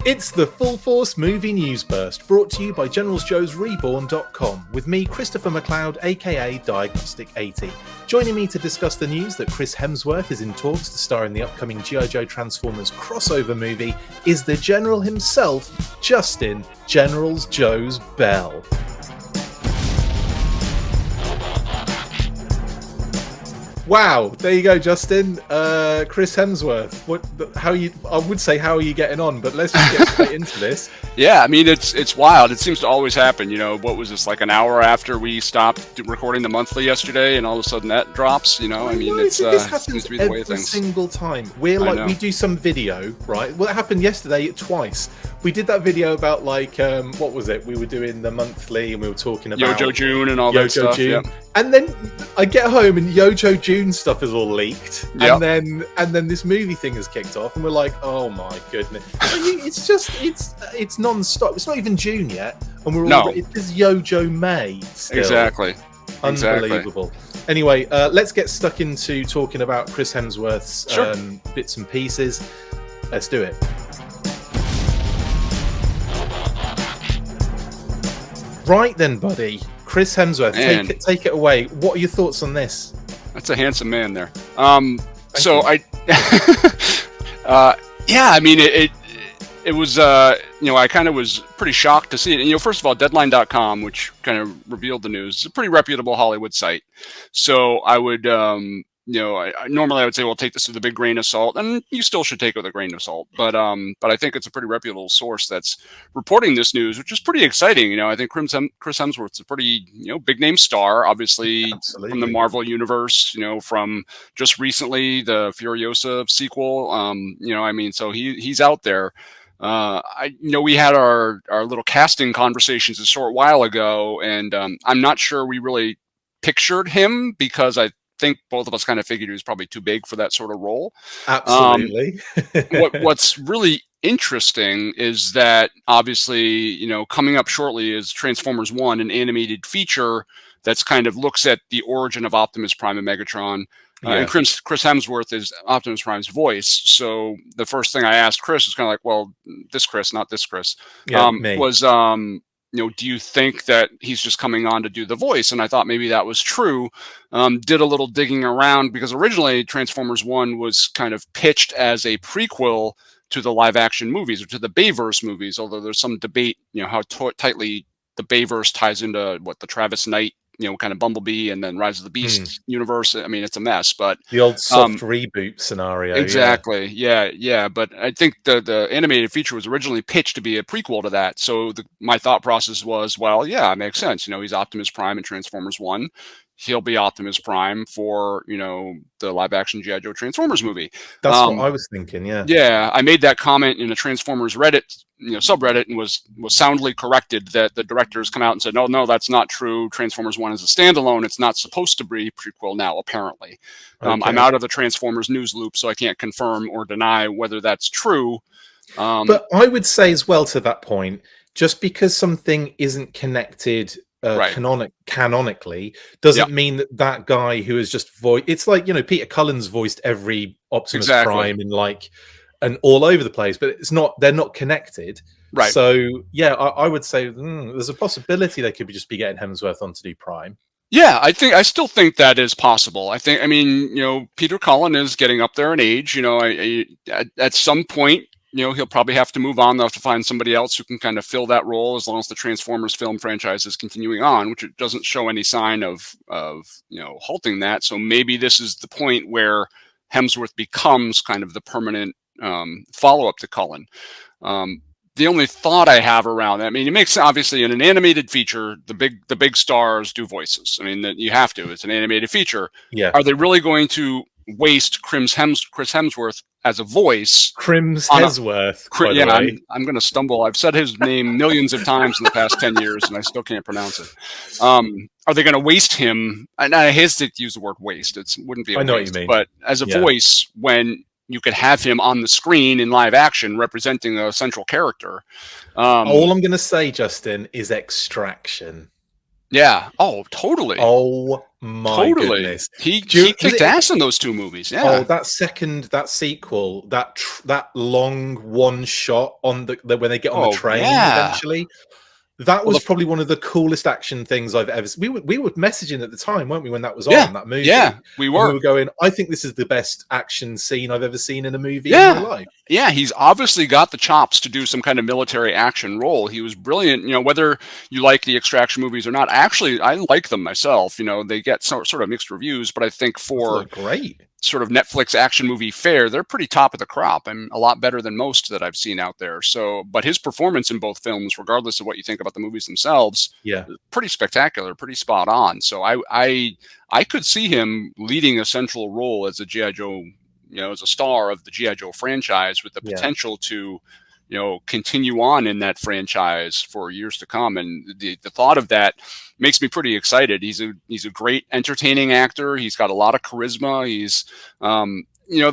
It's the Full Force Movie News Burst, brought to you by GeneralsJoes with me, Christopher McLeod AKA Diagnostic 80. Joining me to discuss the news that Chris Hemsworth is in talks to star in the upcoming G.I. Joe Transformers crossover movie is the General himself, Justin GeneralsJoes Bell. Wow, there you go, Justin. Chris Hemsworth. How are you getting on? But let's just get straight into this. Yeah, I mean it's wild. It seems to always happen. You know, what was this, like an hour after we stopped recording the monthly yesterday, and all of a sudden that drops. You know, I mean this happens seems to be the way of things. Every single time. We do some video, right? Well, it happened yesterday twice. We did that video about what was it? We were doing the monthly, and we were talking about Yojo June and all that stuff. June. Yep. And then I get home and Yojo June stuff is all leaked, yep. and then this movie thing has kicked off, and we're like, oh my goodness! It's non-stop. It's not even June yet, and it's Yojo May. Still. Exactly. Unbelievable. Exactly. Anyway, let's get stuck into talking about Chris Hemsworth's bits and pieces. Let's do it. Right then, buddy. Chris Hemsworth, take it away. What are your thoughts on this? That's a handsome man there. I mean, it was, I kind of was pretty shocked to see it. And, first of all, Deadline.com, which kind of revealed the news, is a pretty reputable Hollywood site. So I would, normally I would say, well, take this with a big grain of salt, and you still should take it with a grain of salt. But I think it's a pretty reputable source that's reporting this news, which is pretty exciting. I think Chris Hemsworth's a pretty, big name star, obviously. Absolutely. From the Marvel universe, from just recently the Furiosa sequel. So he's out there. We had our little casting conversations a short while ago, and I'm not sure we really pictured him, because I think both of us kind of figured he was probably too big for that sort of role. Absolutely. What's really interesting is that obviously, coming up shortly is Transformers 1, an animated feature that's kind of looks at the origin of Optimus Prime and Megatron. And Chris Hemsworth is Optimus Prime's voice. So the first thing I asked Chris was kind of like, well, this Chris, not this Chris, do you think that he's just coming on to do the voice? And I thought maybe that was true. Did a little digging around, because originally Transformers 1 was kind of pitched as a prequel to the live action movies, or to the Bayverse movies, although there's some debate, how tightly the Bayverse ties into the Travis Knight, kind of Bumblebee and then Rise of the Beast universe. I mean, it's a mess, but the old soft reboot scenario. Exactly. Yeah. But I think the animated feature was originally pitched to be a prequel to that. So my thought process was, well, yeah, it makes sense. He's Optimus Prime in Transformers 1. He'll be Optimus Prime for, the live action G.I. Joe Transformers movie. That's what I was thinking. Yeah. Yeah. I made that comment in the Transformers Reddit, subreddit, and was soundly corrected that the directors come out and said, no, that's not true. Transformers 1 is a standalone. It's not supposed to be prequel now, apparently. Okay. I'm out of the Transformers news loop, so I can't confirm or deny whether that's true. But I would say as well, to that point, just because something isn't connected canonically doesn't mean that guy who is just it's like, Peter Cullen's voiced every Optimus Prime in and all over the place, but they're not connected. Right. So I would say there's a possibility they could just be getting Hemsworth on to do Prime. Yeah, I still think that is possible. Peter Cullen is getting up there in age. At some point, he'll probably have to move on. They'll have to find somebody else who can kind of fill that role, as long as the Transformers film franchise is continuing on, which it doesn't show any sign of halting that. So maybe this is the point where Hemsworth becomes kind of the permanent follow-up to Cullen. The only thought I have around that, it makes, obviously, in an animated feature, the big stars do voices. That you have to. It's an animated feature. Yeah. Are they really going to waste Chris Hemsworth as a voice? Hemsworth. I'm going to stumble. I've said his name millions of times in the past 10 years, and I still can't pronounce it. Are they going to waste him? And I hesitate to use the word waste. It wouldn't be a waste. I know what you mean. But as a voice, when you could have him on the screen in live action representing a central character. All I'm going to say, Justin, is Extraction. Yeah. Oh, totally. Oh my Totally. goodness! He kicked ass in those two movies. Oh, Yeah. that sequel, that long one shot on the when they get on the Oh, train yeah. eventually. That Well, was probably one of the coolest action things I've ever seen. We were messaging at the time, weren't we, when that was yeah, on, that yeah, movie? we And we were. were going, I think this is the best action scene I've ever seen in a movie in my Yeah. life. Yeah, he's obviously got the chops to do some kind of military action role. He was brilliant, whether you like the extraction movies or not. Actually, I like them myself. They get sort of mixed reviews, but I think I thought they for were great. sort of Netflix action movie fare, they're pretty top of the crop and a lot better than most that I've seen out there. So, but his performance in both films, regardless of what you think about the movies themselves, Yeah. pretty spectacular, pretty spot on. So I could see him leading a central role as a GI Joe, as a star of the GI Joe franchise, with the Yeah. potential to, continue on in that franchise for years to come. And the thought of that makes me pretty excited. He's a great entertaining actor. He's got a lot of charisma. He's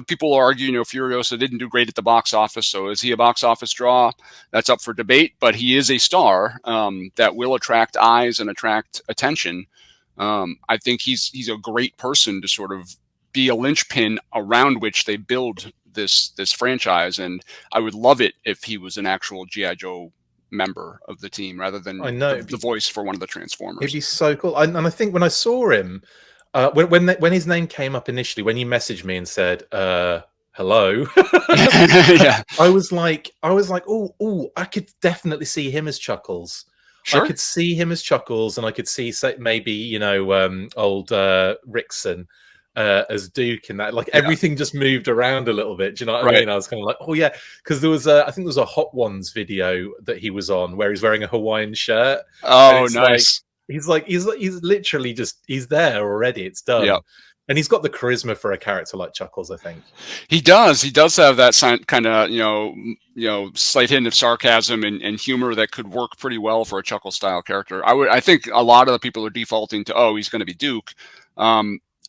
people argue, Furiosa didn't do great at the box office, so is he a box office draw? That's up for debate, but he is a star that will attract eyes and attract attention. I think he's a great person to sort of be a linchpin around which they build this franchise, and I would love it if he was an actual GI Joe member of the team rather than I know. the voice for one of the Transformers. It'd be so cool. And I think when I saw him, when his name came up initially, when you messaged me and said, hello, Yeah, I was like, oh, I could definitely see him as Chuckles. sure. I could see him as Chuckles, and I could see maybe old Rickson as Duke, and that, like, everything just moved around a little bit. Do you know what I Right. mean? I was kind of like, oh yeah, because there was I think there was a Hot Ones video that he was on where he's wearing a Hawaiian shirt. And Oh, it's nice. he's literally just, he's there already. It's done. Yeah. And he's got the charisma for a character like Chuckles, I think. He does. He does have that kind of slight hint of sarcasm and humor that could work pretty well for a Chuckle style character. I think a lot of the people are defaulting to, oh, he's going to be Duke.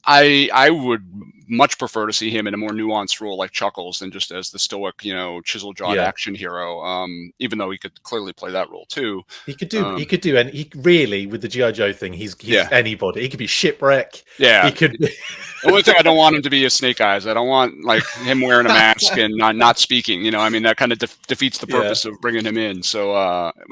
I would much prefer to see him in a more nuanced role like Chuckles than just as the stoic, chisel-jawed action hero. Even though he could clearly play that role too. He could do, and he really, with the GI Joe thing, he's anybody. He could be Shipwreck. Yeah, he could. The only thing I don't want him to be is Snake Eyes. I don't want like him wearing a mask and not speaking. I mean, that kind of defeats the purpose of bringing him in. So,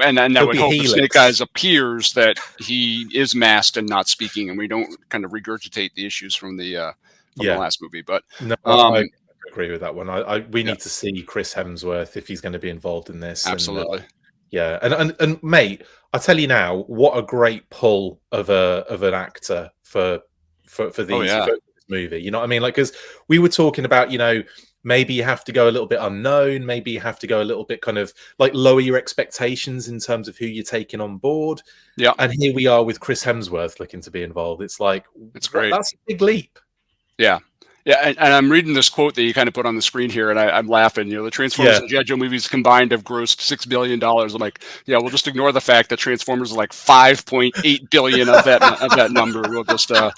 and I would hope if Snake Eyes appears that he is masked and not speaking, and we don't kind of regurgitate the issues from the last movie. But no, I agree with that one. We need to see Chris Hemsworth if he's going to be involved in this. Absolutely. And mate, I tell you now, what a great pull of an actor for this movie. You know what I mean? Like, because we were talking about, maybe you have to go a little bit unknown, maybe you have to go a little bit kind of like lower your expectations in terms of who you're taking on board. Yeah. And here we are with Chris Hemsworth looking to be involved. It's like, it's great. That's a big leap. Yeah. Yeah, and I'm reading this quote that you kind of put on the screen here, and I'm laughing. The Transformers and GI Joe movies combined have grossed $6 billion. I'm like, yeah, we'll just ignore the fact that Transformers are like 5.8 billion of that number. We'll just, I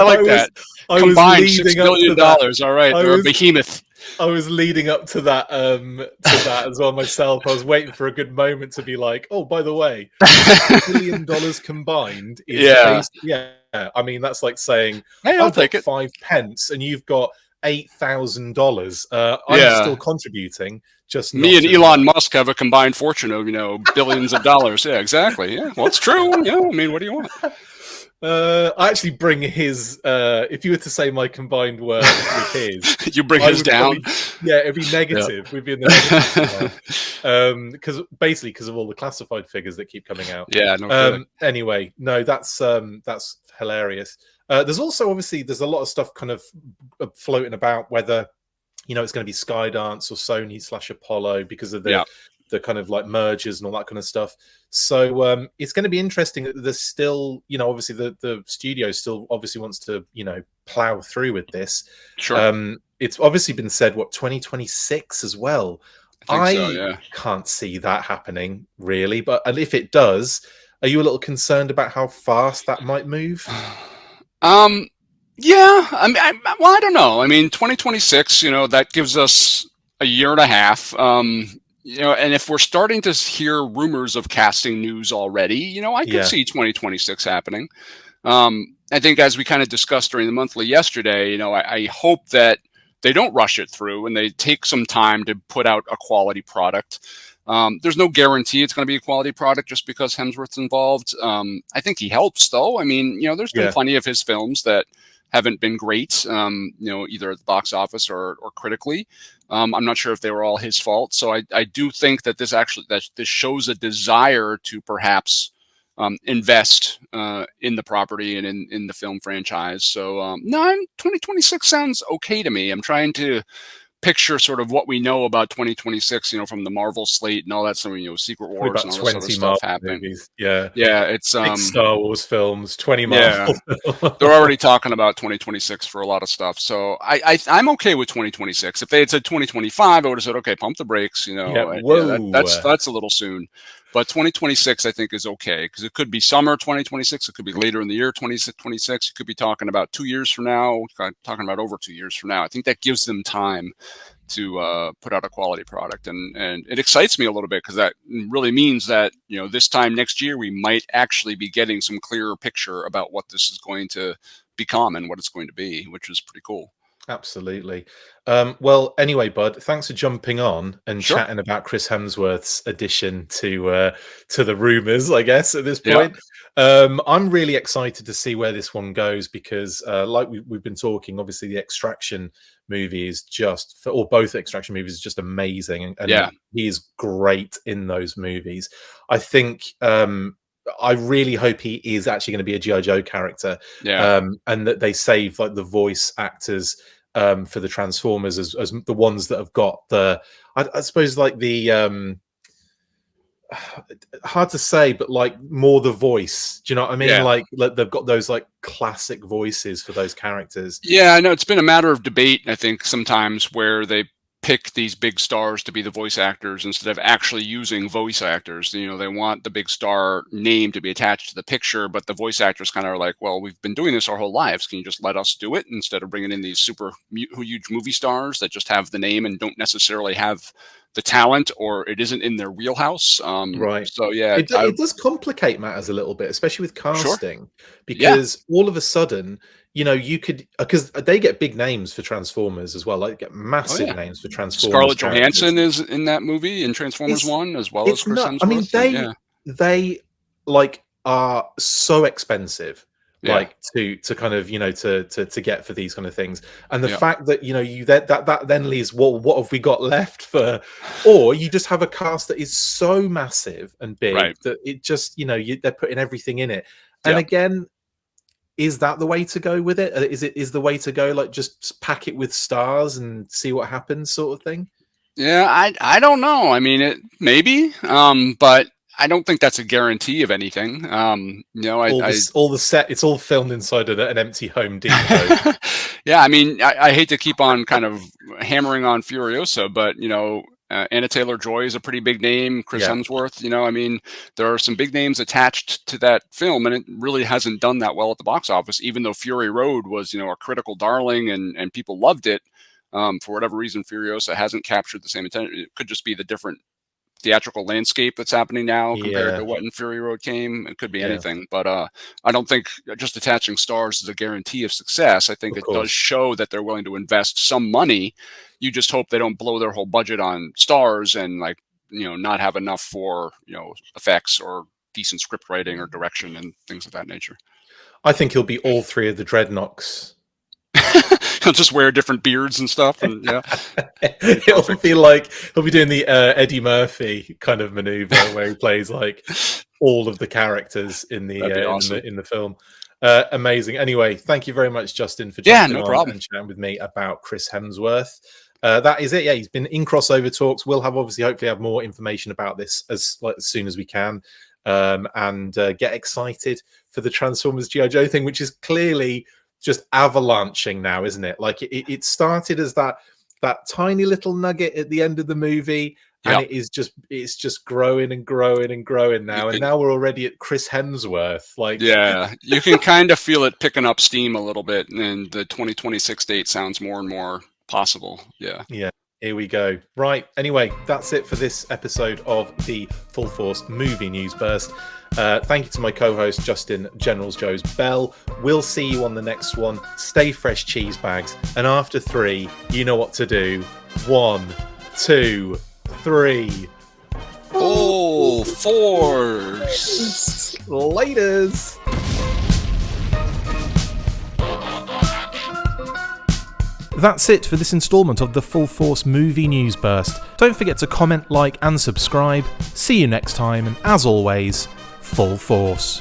like that. Combined $6 billion. All right, they're a behemoth. I was leading up to that as well myself. I was waiting for a good moment to be like, oh, by the way, $6 billion combined is I mean, that's like saying, hey, I'll take it. 5 pence and you've got $8,000. I'm still contributing. Just me and Elon Musk have a combined fortune of billions of dollars. Yeah, exactly. Yeah, well, it's true. Yeah, I mean, what do you want? I actually bring his. If you were to say my combined worth with his, you bring his down. It'd be negative. We'd be in the negative. Because of all the classified figures that keep coming out. Yeah. No. Anyway, no, that's hilarious. There's also there's a lot of stuff kind of floating about whether it's going to be Skydance or Sony / Apollo because of the kind of like mergers and all that kind of stuff. So it's going to be interesting. There's still, obviously the studio still obviously wants to, plow through with this. Sure. It's obviously been said, 2026 as well. I can't see that happening really, but if it does, are you a little concerned about how fast that might move? Yeah. I mean, I don't know. I mean, 2026, that gives us a year and a half. And if we're starting to hear rumors of casting news already, I could Yeah, see 2026 happening. I think, as we kind of discussed during the monthly yesterday, I hope that they don't rush it through and they take some time to put out a quality product. There's no guarantee it's going to be a quality product just because Hemsworth's involved. I think he helps, though. I mean, there's been yeah. plenty of his films that haven't been great, either at the box office or critically. I'm not sure if they were all his fault. So I do think that this shows a desire to perhaps invest in the property and in the film franchise. So no, 2026 sounds okay to me. I'm trying to picture sort of what we know about 2026, from the Marvel slate and all that, so Secret Probably Wars about and all this sort of 20 stuff Marvel happening. movies. Yeah, Yeah, it's 6 Star Wars films, 20 yeah, Marvel they're films. already talking about 2026 for a lot of stuff. So I'm okay with 2026. If they had said 2025, I would have said, okay, pump the brakes. Yeah, Yeah, that's whoa. a little soon. But 2026, I think, is okay because it could be summer 2026. It could be later in the year 2026. You could be talking about 2 years from now, talking about over 2 years from now. I think that gives them time to put out a quality product, and it excites me a little bit because that really means that this time next year we might actually be getting some clearer picture about what this is going to become and what it's going to be, which is pretty cool. Absolutely. Well, anyway, bud, thanks for jumping on and Sure. chatting about Chris Hemsworth's addition to the rumors, I guess, at this Yeah. point. I'm really excited to see where this one goes because, like we've been talking, obviously the Extraction movie is or both Extraction movies is just amazing, and Yeah. he is great in those movies. I think. I really hope he is actually going to be a G.I. Joe character, Yeah. and that they save like the voice actors for the Transformers as the ones that have got I suppose like the hard to say, but like more the voice. Do you know what I mean? Yeah. Like they've got those like classic voices for those characters. Yeah, I know it's been a matter of debate, I think, sometimes where they pick these big stars to be the voice actors instead of actually using voice actors. They want the big star name to be attached to the picture, but the voice actors kind of are like, well, we've been doing this our whole lives. Can you just let us do it instead of bringing in these super huge movie stars that just have the name and don't necessarily have the talent, or it isn't in their wheelhouse? Right. So yeah, It does complicate matters a little bit, especially with sure. casting, Yeah. because all of a sudden, you could because they get big names for Transformers as well, like get Oh massive yeah. names for Transformers Scarlett characters. Johansson is in that movie in Transformers It's 1 as well as it's Chris not. I mean, Hemsworth. And yeah. they like are so expensive, Yeah. like to kind of to get for these kind of things, and the Yeah. fact that you that then leaves what have we got left for, or you just have a cast that is so massive and big Right. that it just they're putting everything in it, and Yeah. again. Is that the way to go with it? Is the way to go like just pack it with stars and see what happens, sort of thing? Yeah, I don't know. I mean, it maybe, but I don't think that's a guarantee of anything. All the set, it's all filmed inside an empty Home Depot. Yeah, I mean, I hate to keep on kind of hammering on Furiosa, but Anna Taylor-Joy is a pretty big name. Chris Yeah, Hemsworth, I mean, there are some big names attached to that film, and it really hasn't done that well at the box office. Even though Fury Road was, a critical darling and people loved it, for whatever reason, Furiosa hasn't captured the same attention. It could just be the different theatrical landscape that's happening now compared to yeah, what in Fury Road came. It could be yeah. anything, but I don't think just attaching stars is a guarantee of success. I think Of it does course. show that they're willing to invest some money. You just hope they don't blow their whole budget on stars and not have enough for effects or decent script writing or direction and things of that nature. I think he'll be all three of the Dreadnoks. He'll just wear different beards and stuff, and yeah, It'll be like he'll be doing the Eddie Murphy kind of maneuver where he plays like all of the characters in the that'd be awesome. in the film. Amazing. Anyway, thank you very much, Justin, for Yeah, jumping no on problem. and chatting with me about Chris Hemsworth. That is it. Yeah, he's been in crossover talks. We'll have hopefully have more information about this as soon as we can, and get excited for the Transformers GI Joe thing, which is clearly just avalanching now, isn't it? Like it started as that tiny little nugget at the end of the movie, and Yeah, it's just growing and growing and growing you now, and can. now we're already at Chris Hemsworth. Like, Yeah, you can kind of feel it picking up steam a little bit, and the 2026 date sounds more and more possible. Yeah. yeah, Here we go. Right, anyway, that's it for this episode of the Full Force Movie News Burst. Thank you to my co-host, Justin GeneralsJoes Bell. We'll see you on the next one. Stay fresh, cheese bags. And after 3, you know what to do. 1, 2, 3. Full Force. Laters. That's it for this instalment of the Full Force Movie News Burst. Don't forget to comment, like and subscribe. See you next time, and as always, Full Force.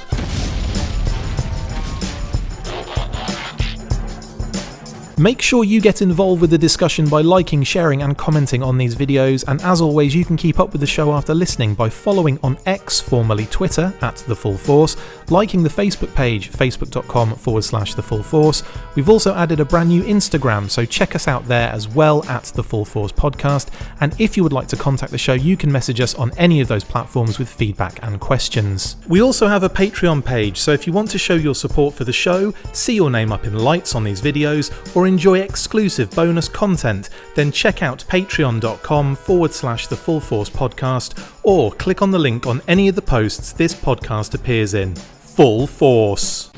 Make sure you get involved with the discussion by liking, sharing and commenting on these videos, and as always you can keep up with the show after listening by following on X, formerly Twitter, @The Full Force, liking the Facebook page, facebook.com/The Full Force. We've also added a brand new Instagram, so check us out there as well, @The Full Force Podcast, and if you would like to contact the show you can message us on any of those platforms with feedback and questions. We also have a Patreon page, so if you want to show your support for the show, see your name up in lights on these videos, or enjoy exclusive bonus content, then check out patreon.com/The Full Force Podcast, or click on the link on any of the posts this podcast appears in. Full Force.